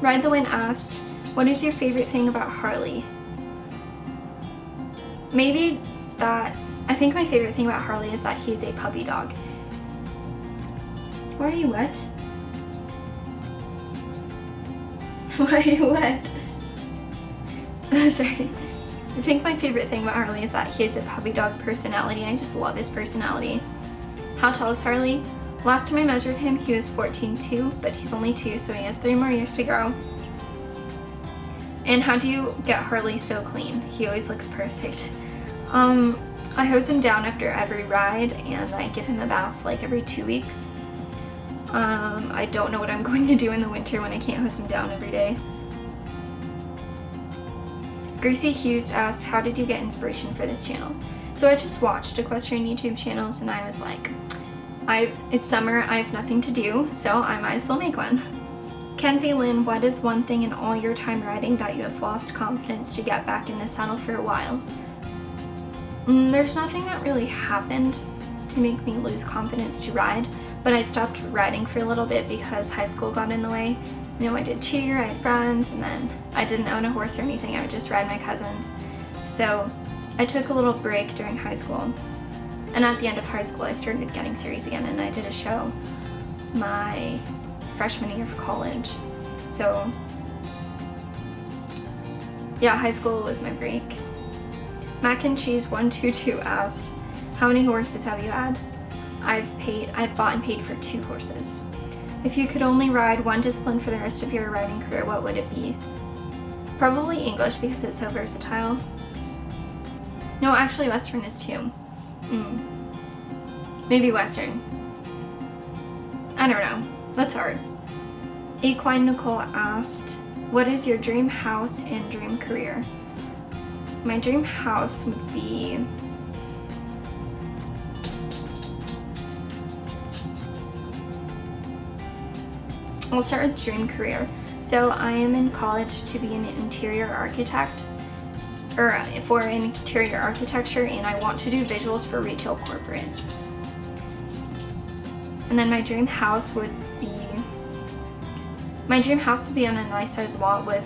Ride the Wind asked, what is your favorite thing about Harley? Maybe that, I think my favorite thing about Harley is that he's a puppy dog. Why are you wet? Why are you wet? Sorry. I think my favorite thing about Harley is that he has a puppy dog personality. I just love his personality. How tall is Harley? Last time I measured him, he was 14.2, but he's only 2, so he has 3 more years to grow. And how do you get Harley so clean? He always looks perfect. I hose him down after every ride, and I give him a bath like every 2 weeks. I don't know what I'm going to do in the winter when I can't hose him down every day. Gracie Hughes asked, how did you get inspiration for this channel? So I just watched equestrian YouTube channels and I was like, it's summer, I have nothing to do, so I might as well make one. Kenzie Lynn, what is one thing in all your time riding that you have lost confidence to get back in the saddle for a while? There's nothing that really happened to make me lose confidence to ride, but I stopped riding for a little bit because high school got in the way. You know, I did cheer, I had friends, and then I didn't own a horse or anything, I would just ride my cousins. So I took a little break during high school. And at the end of high school, I started getting serious again, and I did a show my freshman year of college. So yeah, high school was my break. Mac and Cheese 122 asked, how many horses have you had? I've bought and paid for 2 horses. If you could only ride one discipline for the rest of your riding career, what would it be? Probably English because it's so versatile. No, actually Western is too. Maybe Western. I don't know. That's hard. Equine Nicole asked, what is your dream house and dream career? My dream house would be I'll start with dream career. So I am in college to be an interior architect, or for interior architecture, and I want to do visuals for retail corporate. And then my dream house would be on a nice sized lot with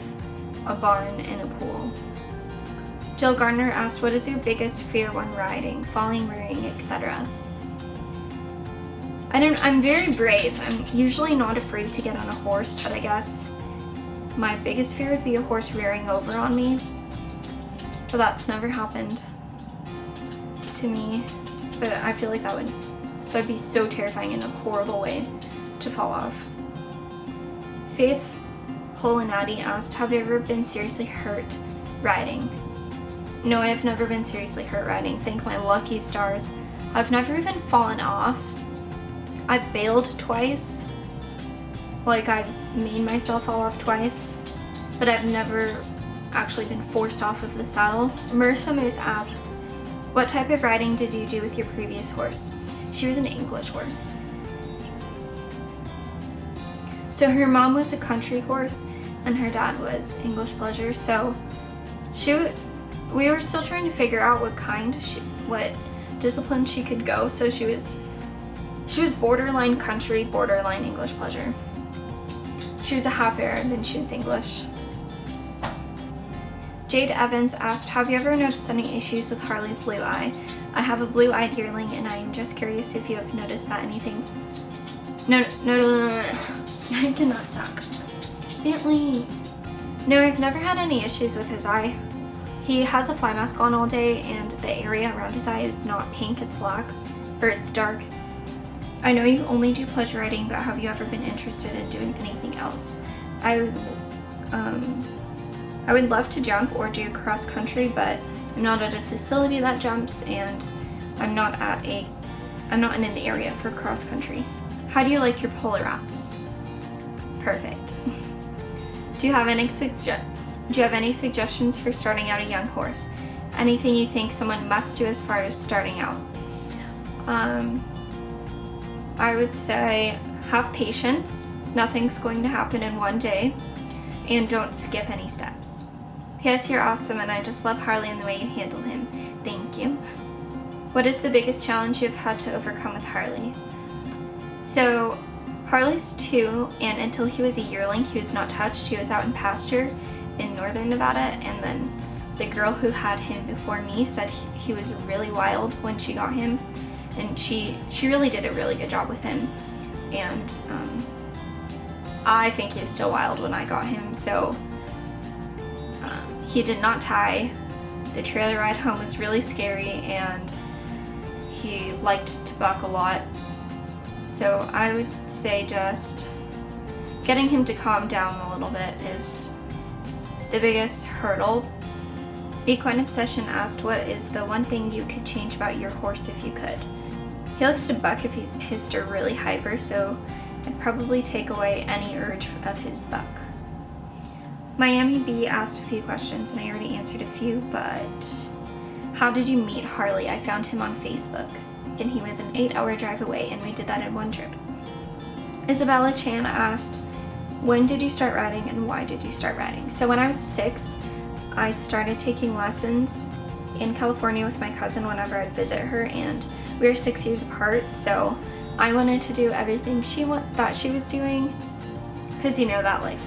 a barn and a pool. Jill Gardner asked, what is your biggest fear when riding, falling, rearing, etc.? I'm very brave. I'm usually not afraid to get on a horse, but I guess my biggest fear would be a horse rearing over on me. But that's never happened to me. But I feel like that'd be so terrifying in a horrible way to fall off. Faith Holinati asked, have you ever been seriously hurt riding? No, I've never been seriously hurt riding. Thank my lucky stars. I've never even fallen off. I've bailed twice, like I've made myself fall off twice, but I've never actually been forced off of the saddle. Marissa Moose asked, what type of riding did you do with your previous horse? She was an English horse. So her mom was a country horse and her dad was English pleasure, so we were still trying to figure out what discipline she could go, so she was borderline country, borderline English pleasure. She was a half Arab and she was English. Jade Evans asked, have you ever noticed any issues with Harley's blue eye? I have a blue-eyed yearling and I am just curious if you have noticed that anything. No, I cannot talk. Bentley. No, I've never had any issues with his eye. He has a fly mask on all day and the area around his eye is not pink, it's black, or it's dark. I know you only do pleasure riding, but have you ever been interested in doing anything else? I would love to jump or do cross country, but I'm not at a facility that jumps and I'm not in an area for cross country. How do you like your polar wraps? Perfect. Do you have any suggestions for starting out a young horse? Anything you think someone must do as far as starting out? I would say have patience. Nothing's going to happen in one day, and don't skip any steps. P.S. You're awesome, and I just love Harley and the way you handle him. Thank you. What is the biggest challenge you've had to overcome with Harley? So Harley's 2, and until he was a yearling, he was not touched. He was out in pasture in northern Nevada, and then the girl who had him before me said he was really wild when she got him, and she really did a really good job with him. And I think he was still wild when I got him, so he did not tie. The trailer ride home was really scary, and he liked to buck a lot. So I would say just getting him to calm down a little bit is the biggest hurdle. Equine Obsession asked, what is the one thing you could change about your horse if you could? He likes to buck if he's pissed or really hyper, so I'd probably take away any urge of his buck. Miami B asked a few questions, and I already answered a few, but how did you meet Harley? I found him on Facebook, and he was an 8-hour drive away, and we did that in one trip. Isabella Chan asked, when did you start riding and why did you start riding? So when I was 6, I started taking lessons in California with my cousin whenever I'd visit her, and we were 6 years apart, so I wanted to do everything she thought she was doing, because you know that like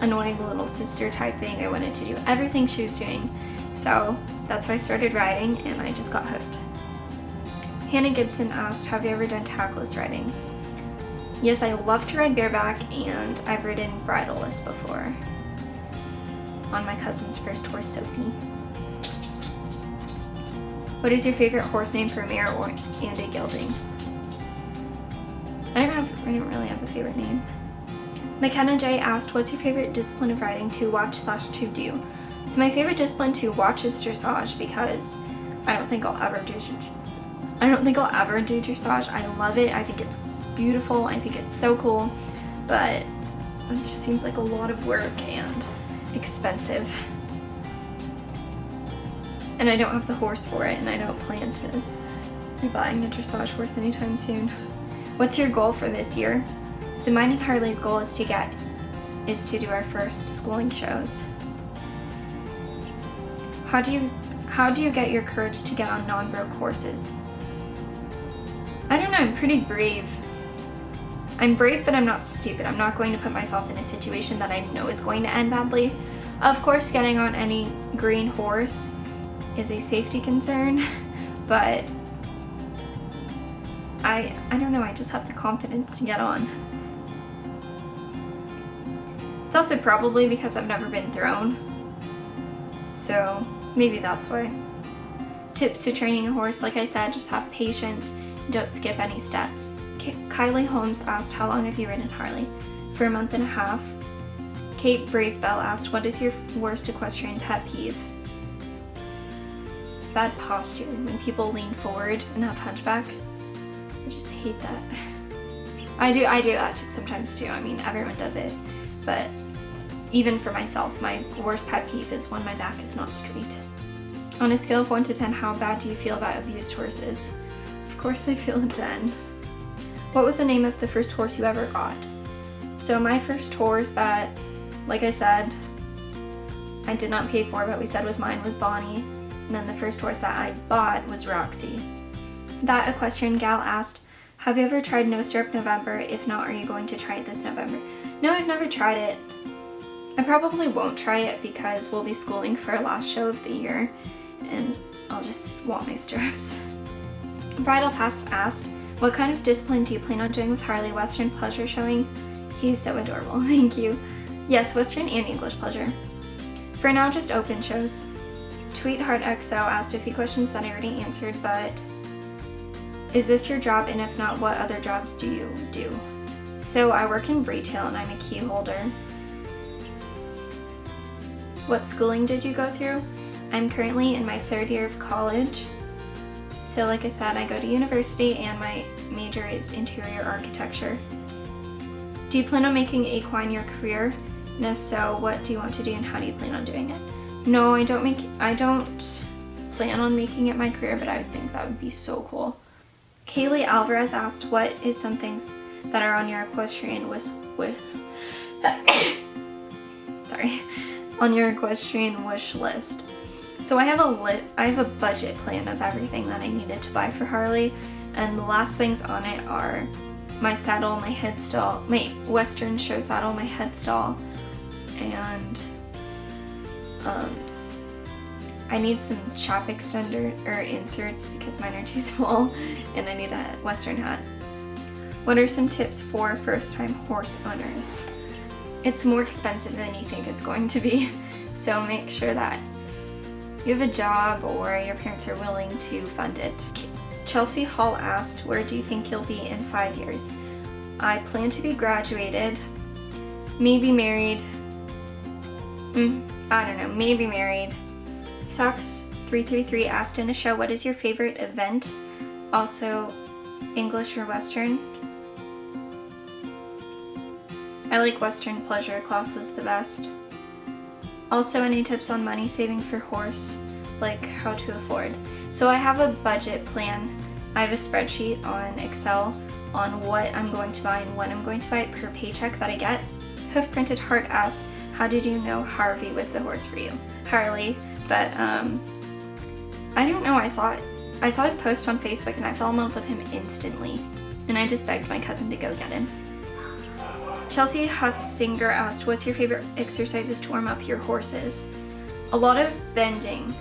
annoying little sister type thing. I wanted to do everything she was doing, so that's why I started riding, and I just got hooked. Hannah Gibson asked, have you ever done tackless riding? Yes, I love to ride bareback, and I've ridden bridleless before on my cousin's first horse, Sophie. What is your favorite horse name for a mare and a gelding? I don't really have a favorite name. McKenna J asked, what's your favorite discipline of riding to watch/to do? So my favorite discipline to watch is dressage, because I don't think I'll ever do dressage. I love it. I think it's beautiful. I think it's so cool, but it just seems like a lot of work and expensive. And I don't have the horse for it, and I don't plan to be buying a dressage horse anytime soon. What's your goal for this year? So mine and Harley's goal is to do our first schooling shows. How do you get your courage to get on non-broke horses? I don't know, I'm pretty brave. I'm brave, but I'm not stupid. I'm not going to put myself in a situation that I know is going to end badly. Of course, getting on any green horse is a safety concern, but I don't know, I just have the confidence to get on. It's also probably because I've never been thrown, so maybe that's why. Tips to training a horse, like I said, just have patience, don't skip any steps. Kylie Holmes asked, how long have you ridden Harley? For a month and a half. Kate Bravebell asked, what is your worst equestrian pet peeve? Bad posture, when people lean forward and have hunchback. I just hate that. I do that sometimes too. I mean, everyone does it, but even for myself, my worst pet peeve is when my back is not straight. On a scale of 1 to 10, how bad do you feel about abused horses? Of course I feel a 10. What was the name of the first horse you ever got? So my first horse that, like I said, I did not pay for, but we said was mine, was Bonnie. And then the first horse that I bought was Roxy. That equestrian gal asked, have you ever tried No Syrup November? If not, are you going to try it this November? No, I've never tried it. I probably won't try it because we'll be schooling for our last show of the year, and I'll just want my stirrups. Bridal Paths asked, what kind of discipline do you plan on doing with Harley? Western pleasure showing? He's so adorable, thank you. Yes, Western and English pleasure. For now, just open shows. Tweetheart XO asked a few questions that I already answered, but is this your job, and if not, what other jobs do you do? So I work in retail and I'm a key holder. What schooling did you go through? I'm currently in my 3rd year of college. So like I said, I go to university and my major is interior architecture. Do you plan on making equine your career? And if so, what do you want to do and how do you plan on doing it? No, I don't plan on making it my career, but I would think that would be so cool. Kaylee Alvarez asked, what is some things that are on your equestrian on your equestrian wish list? So I have a budget plan of everything that I needed to buy for Harley, and the last things on it are my saddle, my head stall, my Western show saddle, my head stall, and I need some chop extender or inserts because mine are too small, and I need a Western hat. What are some tips for first-time horse owners? It's more expensive than you think it's going to be, so make sure that you have a job or your parents are willing to fund it. Chelsea Hall asked, where do you think you'll be in 5 years? I plan to be graduated, maybe married, I don't know, maybe married. Socks333 asked in a show, what is your favorite event? Also, English or Western? I like Western pleasure classes the best. Also, any tips on money saving for horse, like how to afford? So I have a budget plan. I have a spreadsheet on Excel on what I'm going to buy and when I'm going to buy it per paycheck that I get. Hoof Printed Heart asked, how did you know Harvey was the horse for you? Harley, but I don't know, I saw his post on Facebook and I fell in love with him instantly. And I just begged my cousin to go get him. Chelsea Hussinger asked, what's your favorite exercises to warm up your horses? A lot of bending.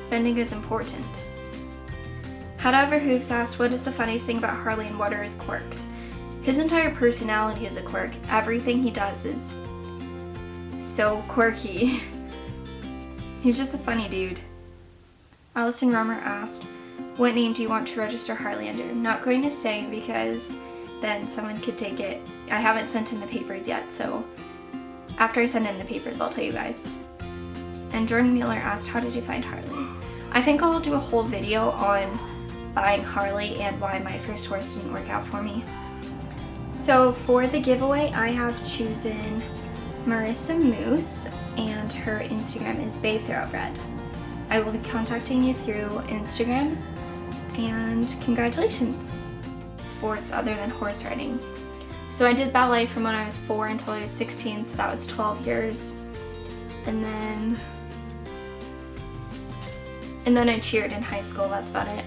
Bending is important. However, Hooves asked, what is the funniest thing about Harley and what are his quirks? His entire personality is a quirk. Everything he does is so quirky. He's just a funny dude. Allison Romer asked, what name do you want to register Harley under? I'm not going to say because then someone could take it. I haven't sent in the papers yet, so after I send in the papers, I'll tell you guys. And Jordan Mueller asked, how did you find Harley? I think I'll do a whole video on buying Harley and why my first horse didn't work out for me. So for the giveaway, I have chosen Marissa Moose, and her Instagram is Bay Thoroughbred. I will be contacting you through Instagram, and congratulations! Sports other than horse riding. So I did ballet from when I was 4 until I was 16, so that was 12 years. And then I cheered in high school, that's about it.